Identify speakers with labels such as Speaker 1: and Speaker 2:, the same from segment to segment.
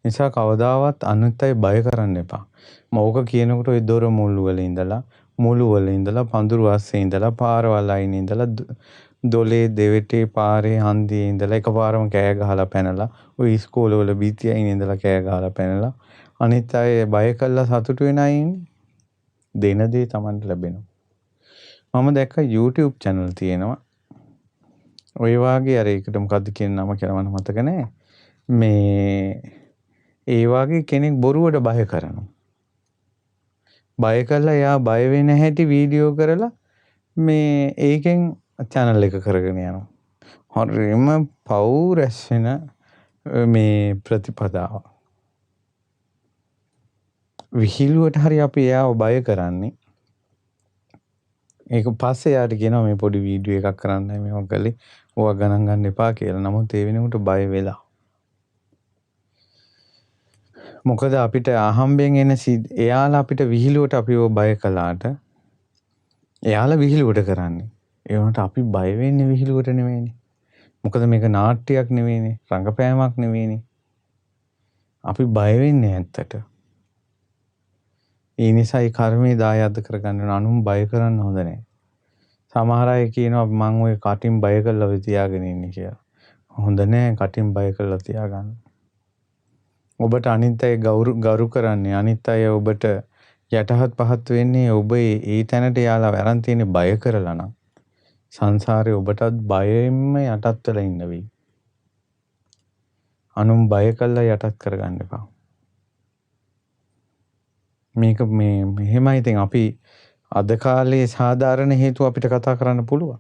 Speaker 1: නිසා කවදාවත් අනිත් අය බය කරන්න එපා. මම කියනකොට ওই දොර මුළු වල ඉඳලා පඳුරු අස්සේ ඉඳලා පාරවල් අයිනේ ඉඳලා දොලේ දෙවෙටේ පාරේ හන්දියේ ඉඳලා එකපාරම කෑ ගහලා පැනලා ওই ඉස්කෝලවල බීති අයිනේ ඉඳලා කෑ ගහලා පැනලා අනිත් අය බය කළා සතුටු වෙන අය ඉන්නේ. දෙන දේ Tamanට ලැබෙනවා. මම දැක්ක YouTube channel තියෙනවා. ඔය වාගේ අර ඒකට මොකද්ද කියන නම කියලා මට මතක නැහැ. මේ ඒ වාගේ කෙනෙක් බොරුවට බය කරනවා. බය කළා එයා බය වෙන හැටි වීඩියෝ කරලා මේ ඒකෙන් channel එක කරගෙන යනවා. හරිම පව් රැස් වෙන මේ ප්‍රතිපදාව. විහිළුවට හරි අපි එයාව බය කරන්නේ. ඒක පස්සේ යාට කියනවා මේ පොඩි වීඩියෝ එකක් කරන්නයි මේව කළේ. ඕවා ගණන් ගන්න එපා කියලා. නමුත් ඒ වෙනකොට බය වෙලා. මොකද අපිට අහම්බෙන් එන එයාලා අපිට විහිළුවට අපිව බය කළාට එයාලා විහිළුවට කරන්නේ. ඒ වුණාට අපි බය වෙන්නේ විහිළුවට නෙවෙයිනේ. මොකද මේක නාට්‍යයක් නෙවෙයිනේ. රංගපෑමක් නෙවෙයිනේ. අපි බය වෙන්නේ ඇත්තට. ඒ නිසා ඒ කර්මයේ දායද කරගන්න අනුන් බය කරන්න හොඳ නැහැ. සමහර අය කියනවා මං ওই කටින් බය කරලා ඔය තියාගෙන ඉන්නේ කියලා. හොඳ නැහැ කටින් බය කරලා තියාගන්න. ඔබට අනිත් අය ගරු කරන්නේ අනිත් අය ඔබට යටහත් පහත් වෙන්නේ ඔබ ඒ තැනට යාලා වරන් තියෙන බය කරලා නම් සංසාරේ ඔබටත් බයෙන්ම යටත් වෙලා ඉන්න වෙයි. අනුන් බය කළා යටත් කරගන්න එපා. මේක මෙහෙමයි. ඉතින් අපි අද කාලේ සාධාරණ හේතු අපිට කතා කරන්න පුළුවන්.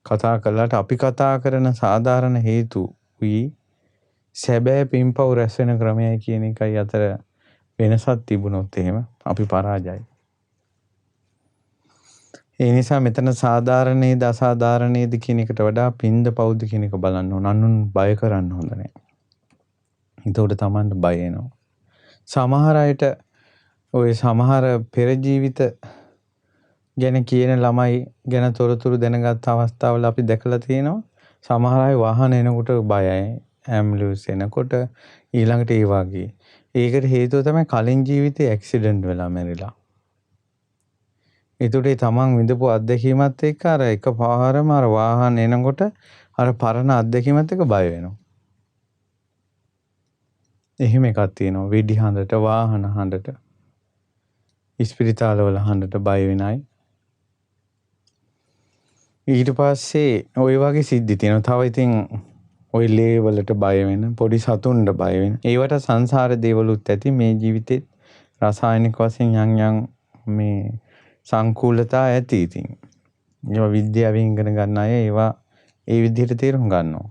Speaker 1: කතා කළාට අපි කතා කරන සාධාරණ හේතු වී සැබෑ පින්පව් රැස් වෙන ක්‍රමයයි කියන එකයි අතර වෙනසක් තිබුණොත් එහෙම අපි පරාජයයි. ඒ නිසා මෙතන සාධාරණේද අසාධාරණේද කියන එකට වඩා පින්ද පව්ද කියන එක බලන්න ඕන. අනුන් බය කරන්න හොඳ නැහැ. ඒකට Tamanට බය එනවා. සමහර අයට ওই සමහර පෙර ජීවිත ගැන කියන ළමයි ගැන තොරතුරු දැනගත් අවස්ථාවල අපි දැකලා තියෙනවා. සමහර අය වාහන එනකොට බයයි. ඇම්බියුලන්ස් එනකොට ඊළඟට ඒ වගේ. ඒකට හේතුව තමයි කලින් ජීවිතේ ඇක්සිඩන්ට් වෙලා මැරිලා. ඒකට තමන් විඳපු අත්දැකීමත් එක්ක අර එකපාරම අර වාහන එනකොට අර පරණ අත්දැකීමත් එක්ක බය වෙනවා. එහෙම එකක් තියෙනවා. වෙඩි හඬට, වාහන හඬට, ඉස්පිරිතාලවල හඬට බය වෙන අය. ඊට පස්සේ ওই වගේ සිද්ධි තියෙනවා. තව ඉතින් ওই ලේවලට බය වෙන, පොඩි සතුන්ට බය වෙන. ඒවට සංසාර දේවලුත් ඇති මේ ජීවිතේ රසායනික වශයෙන් යම් මේ සංකූලතා ඇති ඉතින්. ඒවා විද්‍යාවෙන් ඉගෙන ගන්න අය ඒවා ඒ විදිහට තේරුම් ගන්නවා.